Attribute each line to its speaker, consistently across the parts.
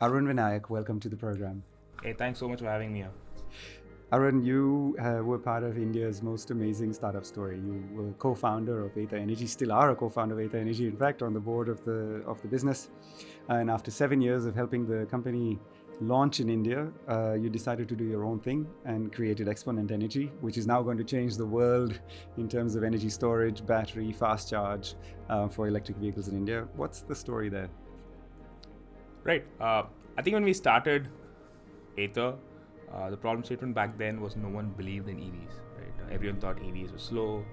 Speaker 1: Arun Vinayak, welcome to the program.
Speaker 2: Hey, thanks so much for having me here.
Speaker 1: Arun, you were part of India's most amazing startup story. You were co-founder of Ather Energy, still are a co-founder of Ather Energy, in fact, on the board of the business. And after 7 years of helping the company launch in India, you decided to do your own thing and created Exponent Energy, which is now going to change the world in terms of energy storage, battery, fast charge for electric vehicles in India. What's the story there?
Speaker 2: Right. I think when we started Ather, the problem statement back then was no one believed in EVs. Right. Everyone thought EVs were slow.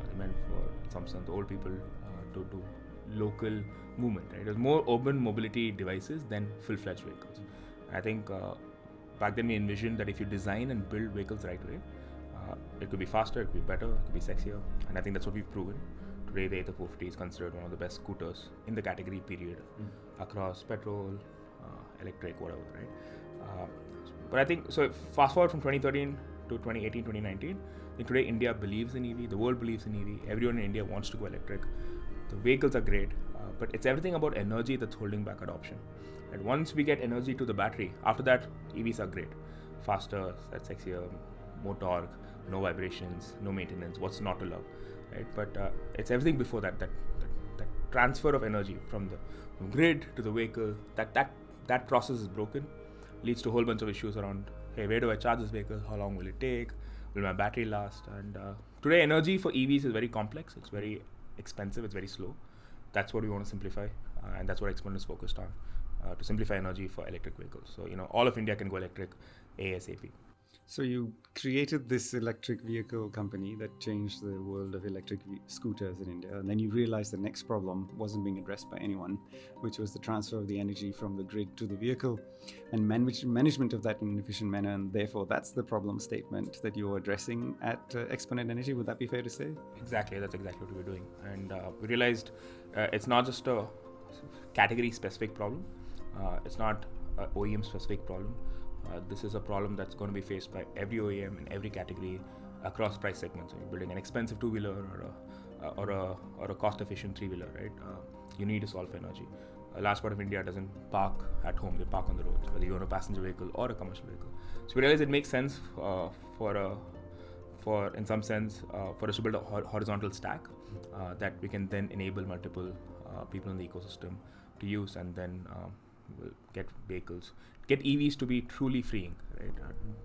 Speaker 2: They meant for some sense the old people to do local movement. Right. It was more urban mobility devices than full-fledged vehicles. I think back then we envisioned that if you design and build vehicles the right way, it could be faster, it could be better, it could be sexier, and I think that's what we've proven. Today, the Ather 450 is considered one of the best scooters in the category, period, across petrol, electric, whatever, right? But I think, so fast forward from 2013 to 2018, 2019, I think today India believes in EV, the world believes in EV, everyone in India wants to go electric. The vehicles are great, but it's everything about energy that's holding back adoption. And once we get energy to the battery, after that, EVs are great. Faster, that's sexier, more torque, no vibrations, no maintenance, what's not to love, right? But it's everything before that transfer of energy from grid to the vehicle, that process is broken, leads to a whole bunch of issues around, hey, where do I charge this vehicle? How long will it take? Will my battery last? And today, energy for EVs is very complex. It's very expensive. It's very slow. That's what we want to simplify, and that's what Exponent is focused on, to simplify energy for electric vehicles. So, all of India can go electric ASAP.
Speaker 1: So you created this electric vehicle company that changed the world of electric scooters in India, and then you realized the next problem wasn't being addressed by anyone, which was the transfer of the energy from the grid to the vehicle and management of that in an efficient manner, and therefore that's the problem statement that you're addressing at Exponent Energy. Would that be fair to say?
Speaker 2: Exactly, that's exactly what we're doing. And we realized it's not just a category-specific problem, it's not an OEM-specific problem. This is a problem that's going to be faced by every OEM in every category across price segments. So you're building an expensive two-wheeler or a cost-efficient three-wheeler, right? You need to solve for energy. A large part of India doesn't park at home; they park on the roads, whether you own a passenger vehicle or a commercial vehicle. So we realize it makes sense in some sense, for us to build a horizontal stack that we can then enable multiple people in the ecosystem to use, and then we'll get EVs to be truly freeing, right?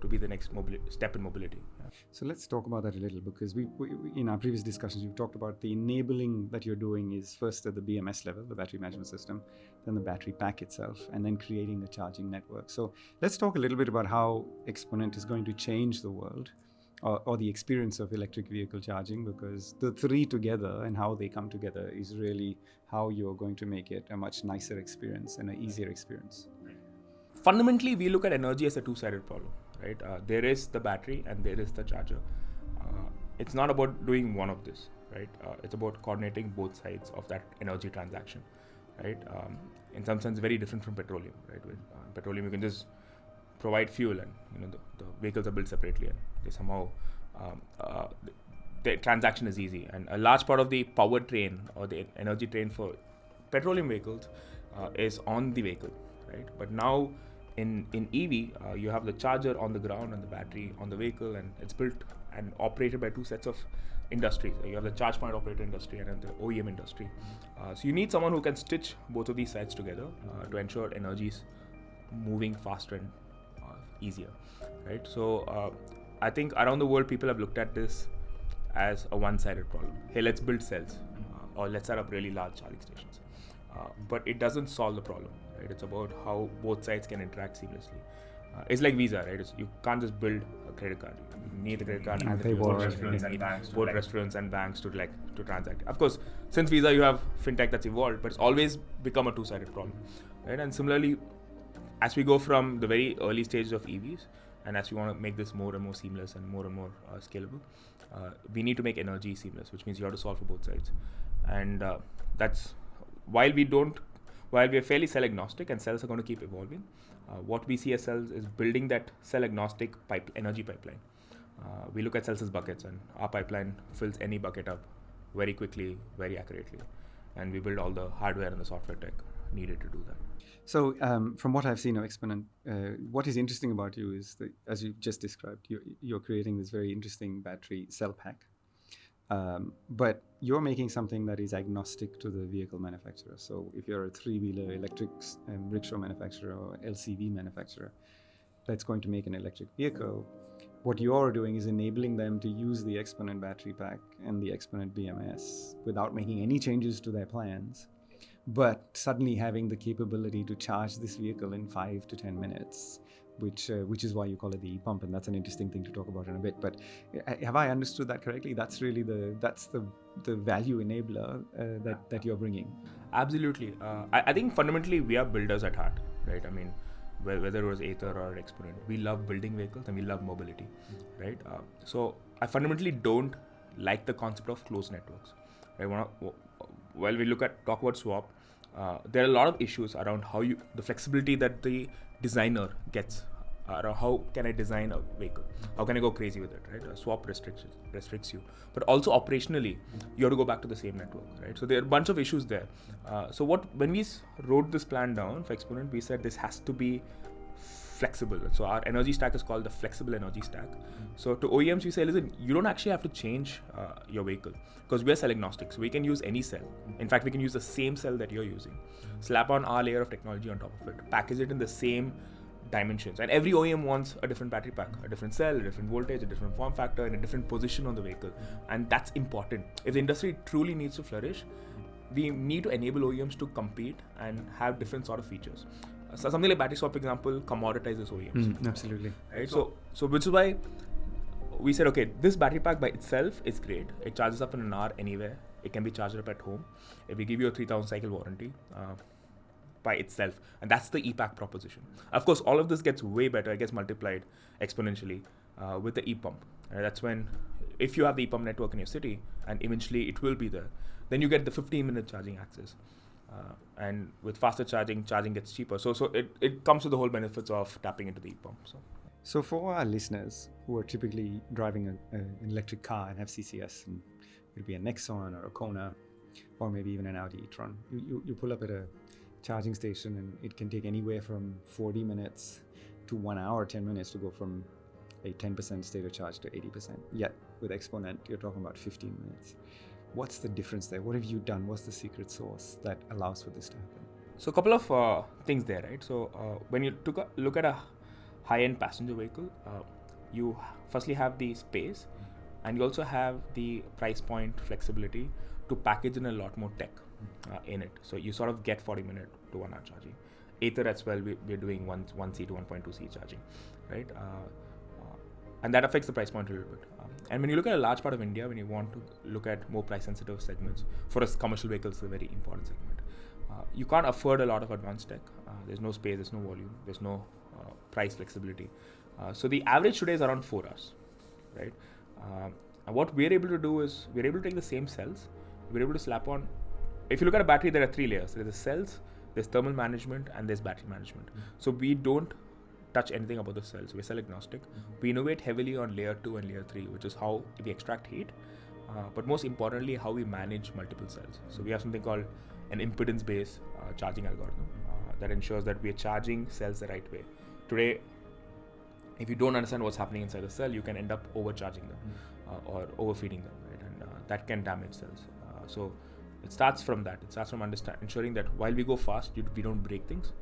Speaker 2: To be the next step in mobility. Yeah.
Speaker 1: So let's talk about that a little, because we in our previous discussions, we've talked about the enabling that you're doing is first at the BMS level, the battery management system, then the battery pack itself, and then creating a charging network. So let's talk a little bit about how Exponent is going to change the world or the experience of electric vehicle charging, because the three together and how they come together is really how you're going to make it a much nicer experience and an easier experience.
Speaker 2: Fundamentally, we look at energy as a two-sided problem, right? There is the battery and there is the charger. It's not about doing one of this, right? It's about coordinating both sides of that energy transaction, right? In some sense, very different from petroleum, right? With petroleum, you can just provide fuel, and the vehicles are built separately, and they somehow the transaction is easy. And a large part of the power train or the energy train for petroleum vehicles is on the vehicle, right? But now in EV, you have the charger on the ground and the battery on the vehicle, and it's built and operated by two sets of industries. You have the charge point operator industry and then the OEM industry. So you need someone who can stitch both of these sides together to ensure energy is moving faster and easier, right? So I think around the world, people have looked at this as a one-sided problem. Hey, let's build cells, or let's set up really large charging stations. But it doesn't solve the problem, right? It's about how both sides can interact seamlessly. It's like Visa, right? You can't just build a credit card. You need the credit card and the both restaurants and banks to transact. Of course, since Visa, you have fintech that's evolved, but it's always become a two-sided problem, right? And similarly, as we go from the very early stages of EVs, and as we want to make this more and more seamless and more scalable, we need to make energy seamless, which means you have to solve for both sides. And that's while we are fairly cell agnostic, and cells are going to keep evolving. What we see as cells is building that cell agnostic energy pipeline. We look at cells as buckets, and our pipeline fills any bucket up very quickly, very accurately. And we build all the hardware and the software tech needed to do that.
Speaker 1: So from what I've seen of Exponent, what is interesting about you is that, as you've just described, you're creating this very interesting battery cell pack. But you're making something that is agnostic to the vehicle manufacturer. So if you're a three-wheeler electric rickshaw manufacturer or LCV manufacturer that's going to make an electric vehicle, what you're doing is enabling them to use the Exponent battery pack and the Exponent BMS without making any changes to their plans, but suddenly having the capability to charge this vehicle in 5 to 10 minutes, which is why you call it the e-pump, and that's an interesting thing to talk about in a bit. But have I understood that correctly? That's really the value enabler that you're bringing.
Speaker 2: Absolutely. I think fundamentally we are builders at heart, right? I mean, whether it was Ather or Exponent, we love building vehicles and we love mobility, right? So I fundamentally don't like the concept of closed networks. Right? While we talk about swap, there are a lot of issues around the flexibility that the designer gets around how can I design a vehicle, how can I go crazy with it, right? Swap restricts you, but also operationally you have to go back to the same network, right? So there are a bunch of issues there. So when we wrote this plan down for Exponent, we said this has to be flexible. So our energy stack is called the flexible energy stack. So to OEMs we say, listen, you don't actually have to change your vehicle because we are cell agnostic, so we can use any cell. In fact, we can use the same cell that you're using, slap on our layer of technology on top of it, package it in the same dimensions, and every OEM wants a different battery pack, a different cell, a different voltage, a different form factor, and a different position on the vehicle. And that's important. If the industry truly needs to flourish, we need to enable OEMs to compete and have different sort of features. So something like battery swap, for example, commoditizes OEMs.
Speaker 1: Absolutely.
Speaker 2: Right. So which is why we said, okay, this battery pack by itself is great. It charges up in an hour anywhere. It can be charged up at home. If we give you a 3,000 cycle warranty by itself, and that's the e-pack proposition. Of course, all of this gets way better. It gets multiplied exponentially with the e-pump. That's when, if you have the e-pump network in your city, and eventually it will be there, then you get the 15-minute charging access. And with faster charging gets cheaper. So it comes with the whole benefits of tapping into the e-pump.
Speaker 1: So for our listeners who are typically driving an electric car and have CCS, and it'll be a Nexon or a Kona, or maybe even an Audi e-tron, you pull up at a charging station and it can take anywhere from 40 minutes to 1 hour, 10 minutes to go from a 10% state of charge to 80%. Yet with Exponent, you're talking about 15 minutes. What's the difference there? What have you done? What's the secret sauce that allows for this to happen?
Speaker 2: So a couple of things there, right? So when you took a look at a high-end passenger vehicle, you firstly have the space, and you also have the price point flexibility to package in a lot more tech in it. So you sort of get 40-minute to 1 hour charging. Ather as well, we're doing 1C to 1.2C charging, right? And that affects the price point a little bit. And when you look at a large part of India, when you want to look at more price-sensitive segments, for us, commercial vehicles is a very important segment. You can't afford a lot of advanced tech. There's no space, there's no volume, there's no price flexibility. So the average today is around 4 hours, right? And what we're able to do is we're able to take the same cells, we're able to slap on. If you look at a battery, there are 3 layers. There's the cells, there's thermal management, and there's battery management. So we don't touch anything about the cells. We're cell agnostic. We innovate heavily on layer 2 and layer 3, which is how we extract heat, but most importantly, how we manage multiple cells. So we have something called an impedance-based charging algorithm that ensures that we are charging cells the right way. Today, if you don't understand what's happening inside the cell, you can end up overcharging them or overfeeding them, right? And that can damage cells. So it starts from that. It starts from ensuring that while we go fast, we don't break things.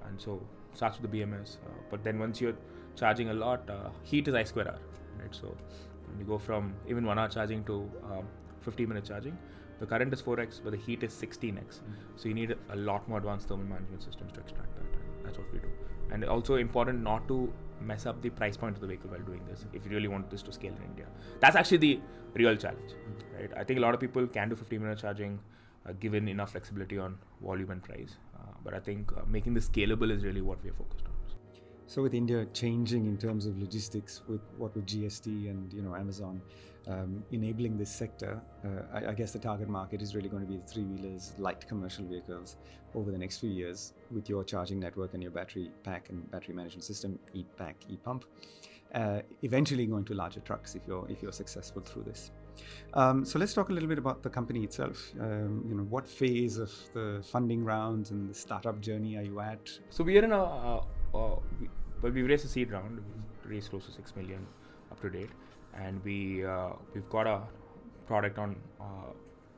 Speaker 2: And so it starts with the BMS. But then once you're charging a lot, heat is I square R, right? So when you go from even 1 hour charging to 15-minute charging, the current is 4x, but the heat is 16x. So you need a lot more advanced thermal management systems to extract that. And that's what we do. And also important not to mess up the price point of the vehicle while doing this, if you really want this to scale in India. That's actually the real challenge, right? I think a lot of people can do 15-minute charging given enough flexibility on volume and price. But I think making this scalable is really what we are focused on.
Speaker 1: So with India changing in terms of logistics, with GST and Amazon enabling this sector, I guess the target market is really going to be the 3-wheelers, light commercial vehicles over the next few years with your charging network and your battery pack and battery management system, e-pack, e-pump, eventually going to larger trucks if you're successful through this. So let's talk a little bit about the company itself. What phase of the funding rounds and the startup journey are you at?
Speaker 2: So we are in we raised a seed round. We've raised close to 6 million up to date, and we've got a product on.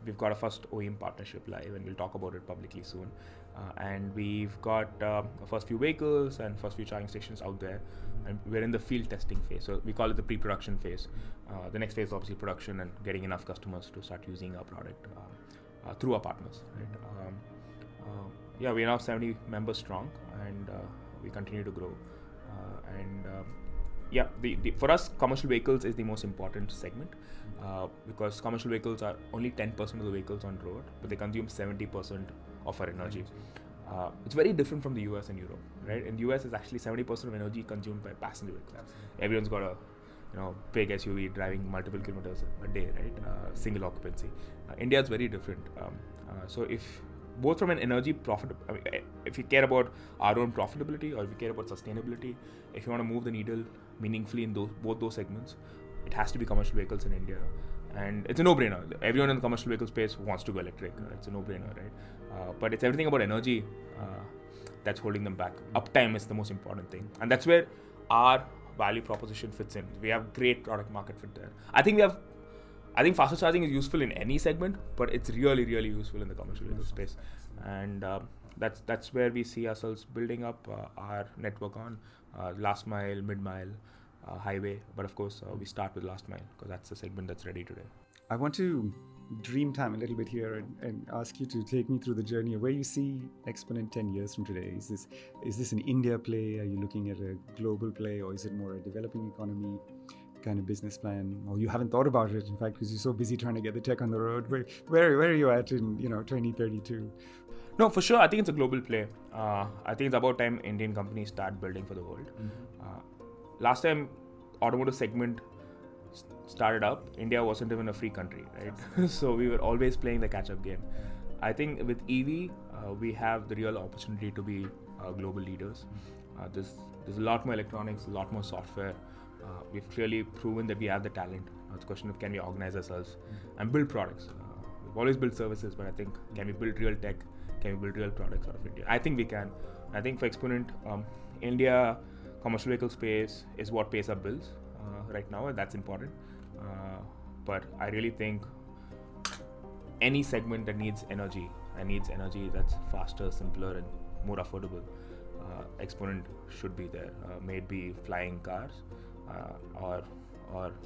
Speaker 2: We've got a first OEM partnership live, and we'll talk about it publicly soon. And we've got the first few vehicles and first few charging stations out there, and we're in the field testing phase. So we call it the pre-production phase. The next phase is obviously production and getting enough customers to start using our product through our partners. Right? We're now 70 members strong, and we continue to grow. For us, commercial vehicles is the most important segment because commercial vehicles are only 10% of the vehicles on road, but they consume 70% of our energy. It's very different from the US and Europe, right? In the US, it's actually 70% of energy consumed by passenger vehicles. Absolutely. Everyone's got a big SUV driving multiple kilometers a day, right? Single occupancy. India is very different. So if both from an energy if you care about our own profitability or if you care about sustainability, if you want to move the needle meaningfully in both those segments, it has to be commercial vehicles in India. And it's a no-brainer. Everyone in the commercial vehicle space wants to go electric. It's a no-brainer, right? But it's everything about energy that's holding them back. Uptime is the most important thing. And that's where our value proposition fits in. We have great product market fit there. I think faster charging is useful in any segment, but it's really, really useful in the commercial vehicle space. And that's where we see ourselves building up our network on last mile, mid-mile, highway. But of course, we start with last mile because that's the segment that's ready today.
Speaker 1: I want to dream time a little bit here and ask you to take me through the journey of where you see Exponent 10 years from today. Is this an India play? Are you looking at a global play, or is it more a developing economy kind of business plan? Or you haven't thought about it, in fact, because you're so busy trying to get the tech on the road. Where are you at in 2032?
Speaker 2: No, for sure. I think it's a global play. I think it's about time Indian companies start building for the world. Mm-hmm. Last time automotive segment started up, India wasn't even a free country, right? So we were always playing the catch-up game. I think with EV, we have the real opportunity to be global leaders. There's a lot more electronics, a lot more software. We've clearly proven that we have the talent. Now it's a question of can we organize ourselves and build products. We've always built services, but I think can we build real tech? Can we build real products out of India? I think we can. I think for Exponent, India commercial vehicle space is what pays our bills right now, and that's important. But I really think any segment that needs energy that's faster, simpler, and more affordable, Exponent should be there. May it be flying cars or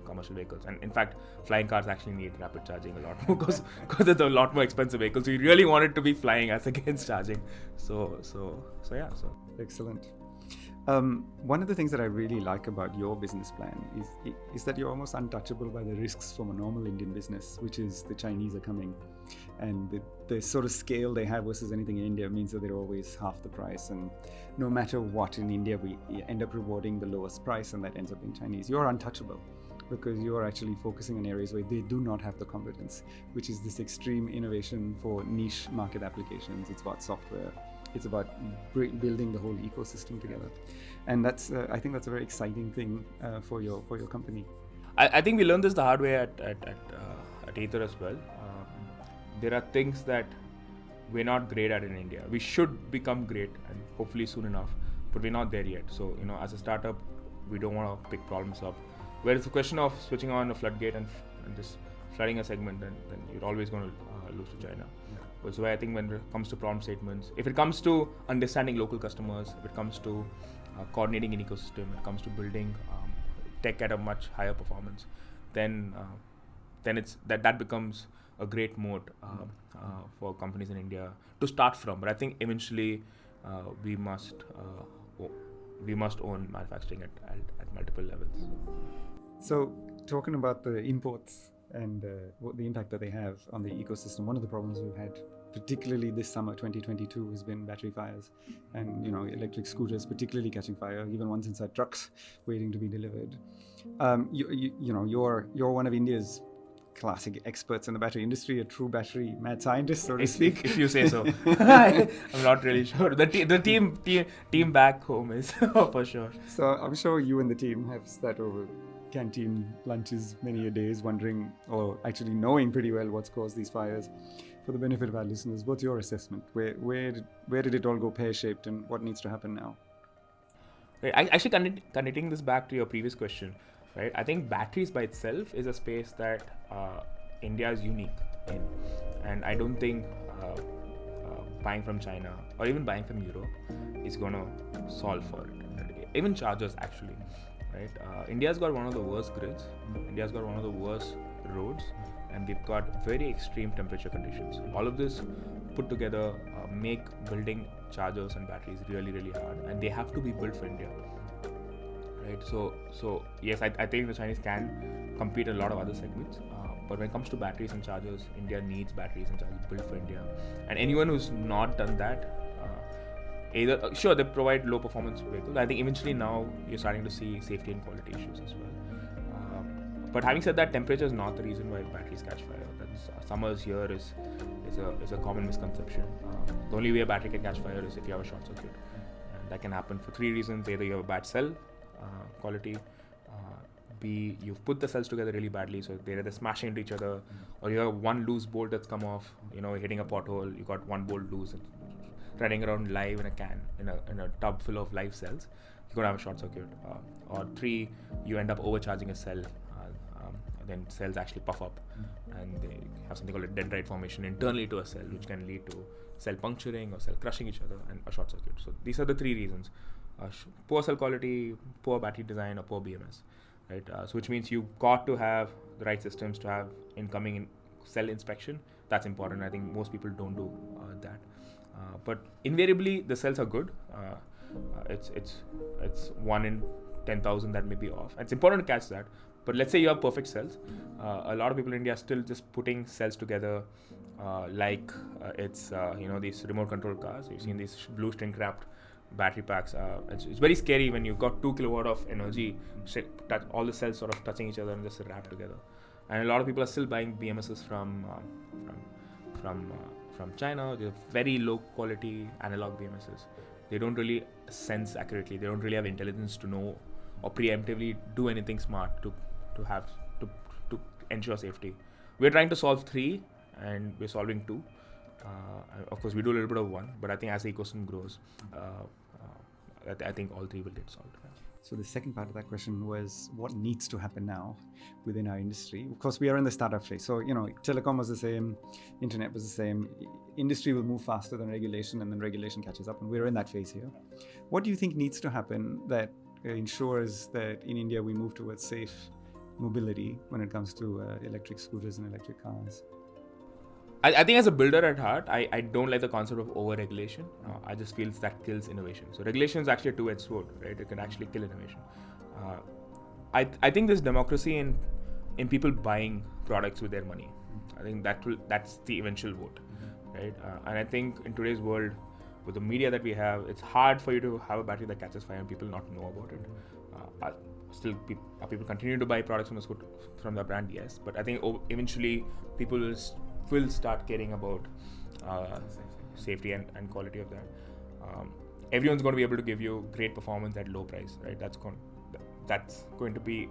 Speaker 2: commercial vehicles. And in fact, flying cars actually need rapid charging a lot more because it's a lot more expensive vehicles. So you really want it to be flying as against charging. So.
Speaker 1: Excellent. One of the things that I really like about your business plan is that you're almost untouchable by the risks from a normal Indian business, which is the Chinese are coming. And the sort of scale they have versus anything in India means that they're always half the price. And no matter what in India, we end up rewarding the lowest price, and that ends up being Chinese. You're untouchable because you're actually focusing on areas where they do not have the competence, which is this extreme innovation for niche market applications. It's about software. It's about building the whole ecosystem together, and that's I think that's a very exciting thing for your company.
Speaker 2: I think we learned this the hard way at Ador as well. There are things that we're not great at in India. We should become great, and hopefully soon enough, but we're not there yet. So as a startup, we don't want to pick problems up. Where it's a question of switching on a floodgate and just flooding a segment, then you're always going to lose to China. So I think when it comes to problem statements, if it comes to understanding local customers, if it comes to coordinating an ecosystem, if it comes to building tech at a much higher performance, then it's that becomes a great moat for companies in India to start from. But I think eventually we must own manufacturing at multiple levels.
Speaker 1: So talking about the imports and what the impact that they have on the ecosystem, one of the problems we've had, particularly this summer 2022, has been battery fires and electric scooters particularly catching fire, even ones inside trucks waiting to be delivered. You're one of India's classic experts in the battery industry, a true battery mad scientist, so to speak.
Speaker 2: If you say so. I'm not really sure. The team back home is for sure.
Speaker 1: So I'm sure you and the team have that over canteen lunches many a days, wondering, or actually knowing pretty well what's caused these fires. For the benefit of our listeners, what's your assessment? Where did it all go pear-shaped, and what needs to happen now?
Speaker 2: Right. Actually, connecting this back to your previous question, right? I think batteries by itself is a space that India is unique in, and I don't think buying from China or even buying from Europe is going to solve for it. Even chargers, actually, right? India's got one of the worst grids. India's got one of the worst roads, and we've got very extreme temperature conditions. All of this put together make building chargers and batteries really, really hard, and they have to be built for India, right? So yes, I think the Chinese can compete in a lot of other segments, but when it comes to batteries and chargers, India needs batteries and chargers built for India. And anyone who's not done that, either sure, they provide low performance vehicles. I think eventually now you're starting to see safety and quality issues as well. But having said that, temperature is not the reason why batteries catch fire. That's summers here is a common misconception. The only way a battery can catch fire is if you have a short circuit, and that can happen for three reasons: either you have a bad cell quality, B, you've put the cells together really badly, so they're either smashing into each other, or you have one loose bolt that's come off, hitting a pothole, you got one bolt loose, running around live in a can, in a tub full of live cells, you're going to have a short circuit. Or three, you end up overcharging a cell, then cells actually puff up, and they have something called a dendrite formation internally to a cell, which can lead to cell puncturing or cell crushing each other and a short circuit. So these are the three reasons: poor cell quality, poor battery design, or poor BMS. Right, so which means you've got to have the right systems to have incoming cell inspection. That's important. I think most people don't do that. But invariably, the cells are good. It's 1 in 10,000 that may be off. It's important to catch that. But let's say you have perfect cells. A lot of people in India are still just putting cells together like it's these remote control cars. You've seen these blue string wrapped battery packs. It's very scary when you've got 2 kilowatt of energy, all the cells sort of touching each other and just wrapped together. And a lot of people are still buying BMSs from China. They're very low quality analog BMSs. They don't really sense accurately. They don't really have intelligence to know or preemptively do anything smart to ensure safety. We're trying to solve 3, and we're solving 2. Of course, we do a little bit of 1, but I think as the ecosystem grows, I think all 3 will get solved.
Speaker 1: So the second part of that question was what needs to happen now within our industry. Of course, we are in the startup phase. So, telecom was the same, internet was the same. Industry will move faster than regulation, and then regulation catches up, and we're in that phase here. What do you think needs to happen that ensures that in India we move towards safe mobility when it comes to electric scooters and electric cars?
Speaker 2: I think as a builder at heart, I don't like the concept of over-regulation. I just feel that kills innovation. So regulation is actually a two-edged sword, right? It can actually kill innovation. I think there's democracy in people buying products with their money. I think that's the eventual vote, right? And I think in today's world, with the media that we have, it's hard for you to have a battery that catches fire and people not know about it. Still, people continue to buy products from the brand, yes, but I think eventually people will start caring about safety and quality of that. Everyone's going to be able to give you great performance at low price, right? That's going to be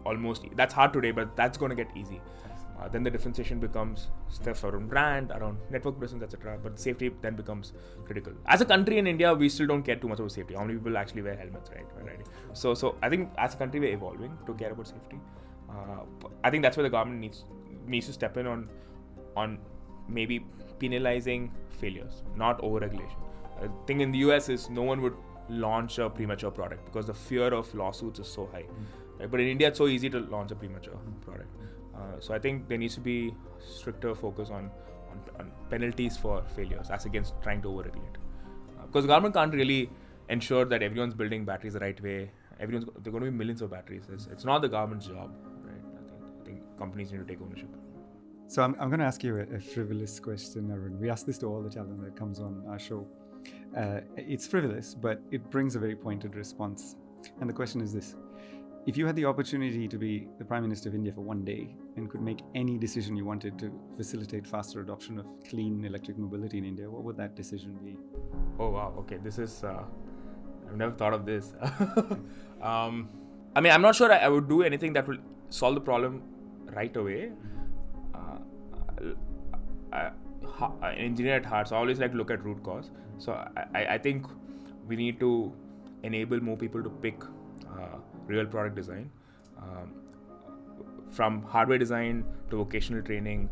Speaker 2: that's hard today, but that's going to get easy. Then the differentiation becomes stuff around brand, around network presence, etc. But safety then becomes critical. As a country in India, we still don't care too much about safety. How many people actually wear helmets, right? So I think as a country, we're evolving to care about safety. I think that's where the government needs to step in on maybe penalizing failures, not over-regulation. The thing in the US is no one would launch a premature product because the fear of lawsuits is so high. Right? But in India, it's so easy to launch a premature product. So I think there needs to be stricter focus on penalties for failures as against trying to over-regulate. Because the government can't really ensure that everyone's building batteries the right way. There are going to be millions of batteries. It's not the government's job, right? I think companies need to take ownership.
Speaker 1: So I'm going to ask you a frivolous question, Arun. We ask this to all the talent that comes on our show. It's frivolous, but it brings a very pointed response. And the question is this. If you had the opportunity to be the Prime Minister of India for one day and could make any decision you wanted to facilitate faster adoption of clean electric mobility in India, what would that decision be?
Speaker 2: Oh, wow. Okay. This is... I've never thought of this. I'm not sure I would do anything that will solve the problem right away. An engineer at heart, so I always like to look at root cause. So I think we need to enable more people to pick real product design, from hardware design to vocational training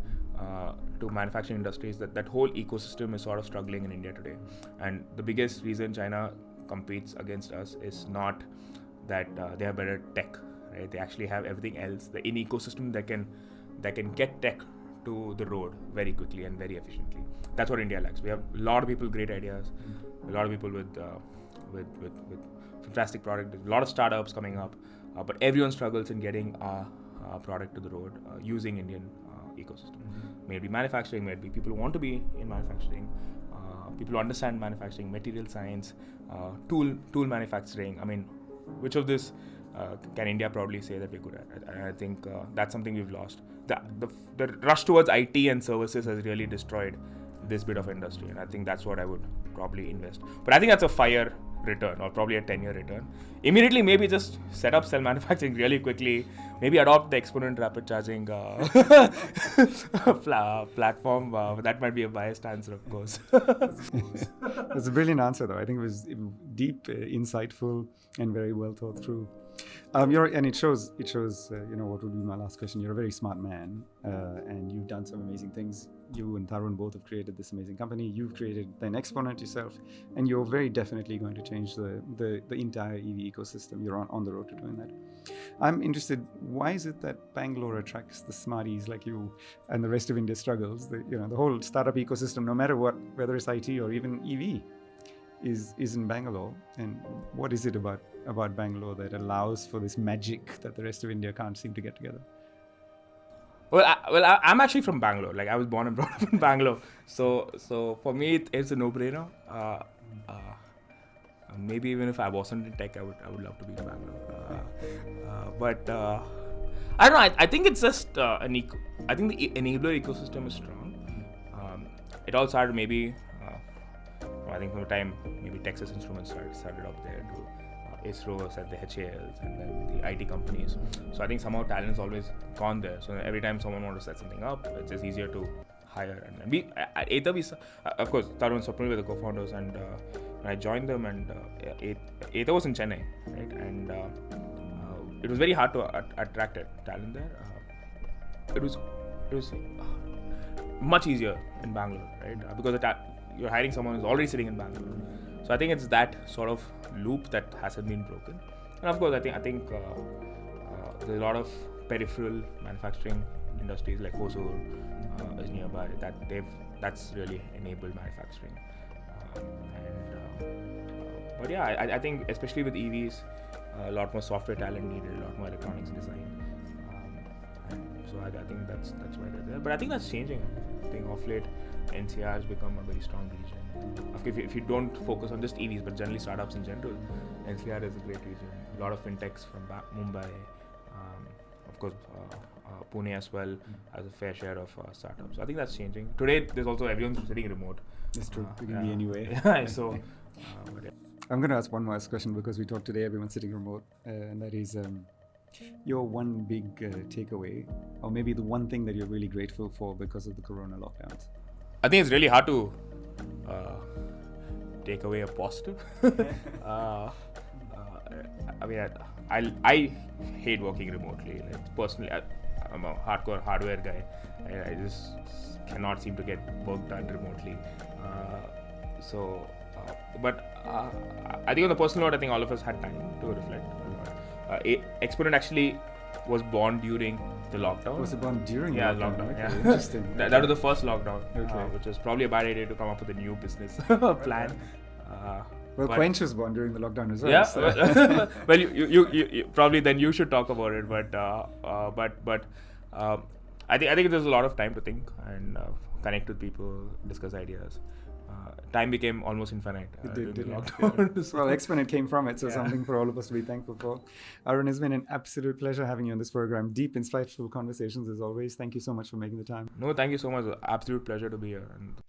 Speaker 2: to manufacturing industries. That whole ecosystem is sort of struggling in India today, and the biggest reason China competes against us is not that they have better tech, right? They actually have everything else, the in ecosystem that can get tech to the road very quickly and very efficiently. That's what India lacks. We have a lot of people, great ideas, a lot of people with fantastic product, a lot of startups coming up, but everyone struggles in getting a product to the road using Indian ecosystem. Maybe manufacturing, maybe people who want to be in manufacturing, people who understand manufacturing, material science, tool manufacturing. I mean, which of this can India proudly say that we're good at? And I think that's something we've lost. The rush towards IT and services has really destroyed this bit of industry, and I think that's what I would probably invest. But I think that's a 5-year return, or probably a 10-year return. Immediately, maybe just set up cell manufacturing really quickly. Maybe adopt the Exponent rapid charging platform. That might be a biased answer, of course.
Speaker 1: That's a brilliant answer, though. I think it was deep, insightful, and very well thought through. And it shows. What would be my last question? You're a very smart man, and you've done some amazing things. You and Tarun both have created this amazing company. You've created an Exponent yourself, and you're very definitely going to change the entire EV ecosystem. You're on the road to doing that. I'm interested. Why is it that Bangalore attracts the smarties like you, and the rest of India struggles? The whole startup ecosystem, no matter what, whether it's IT or even EV, is in Bangalore. And what is it about Bangalore that allows for this magic that the rest of India can't seem to get together?
Speaker 2: I'm actually from Bangalore. Like, I was born and brought up in Bangalore. So for me, it's a no-brainer. Maybe even if I wasn't in tech, I would love to be in Bangalore. But I don't know. I think it's just I think the enabler ecosystem is strong. It all started maybe. I think from the time maybe Texas Instruments started up there to ISROs and the HALs and then the IT companies. So I think somehow talent's always gone there. So every time someone wants to set something up, it's just easier to hire. And we at Ather, of course, Tarun and Swapnil were the co-founders, and when I joined them, and Ather was in Chennai, right? And it was very hard to attract talent there. It was much easier in Bangalore, right? Because you're hiring someone who's already sitting in Bangalore. So I think it's that sort of loop that hasn't been broken. And of course, I think there's a lot of peripheral manufacturing industries like Hosur is nearby. That's really enabled manufacturing. But yeah, I think especially with EVs, a lot more software talent needed, a lot more electronics design. So I think that's why they're there. But I think that's changing. I think of late, NCR has become a very strong region. If you don't focus on just EVs, but generally startups in general, NCR is a great region. A lot of fintechs from Mumbai, of course, Pune as well has a fair share of startups. So I think that's changing. Today, there's also everyone's sitting remote.
Speaker 1: It's true. You can be anywhere.
Speaker 2: So,
Speaker 1: I'm going to ask one last question because we talked today, everyone's sitting remote, and that is your one big takeaway, or maybe the one thing that you're really grateful for because of the corona lockdowns.
Speaker 2: I think it's really hard to take away a positive. I mean, I hate working remotely. Like, personally, I'm a hardcore hardware guy. I just cannot seem to get work done remotely. But I think on the personal note, I think all of us had time to reflect. Exponent actually was born during the lockdown.
Speaker 1: Was it born during the lockdown?
Speaker 2: Okay,
Speaker 1: yeah. Interesting.
Speaker 2: That was the first lockdown,
Speaker 1: okay.
Speaker 2: Which was probably a bad idea to come up with a new business plan.
Speaker 1: Quench was born during the lockdown as well.
Speaker 2: Yeah.
Speaker 1: So.
Speaker 2: Well, you probably then you should talk about it. But I think there's a lot of time to think and connect with people, discuss ideas. Time became almost infinite during the lockdown.
Speaker 1: Well, Exponent came from it, so something for all of us to be thankful for. Arun, it's been an absolute pleasure having you on this program. Deep, insightful conversations as always. Thank you so much for making the time.
Speaker 2: No, thank you so much. Absolute pleasure to be here. And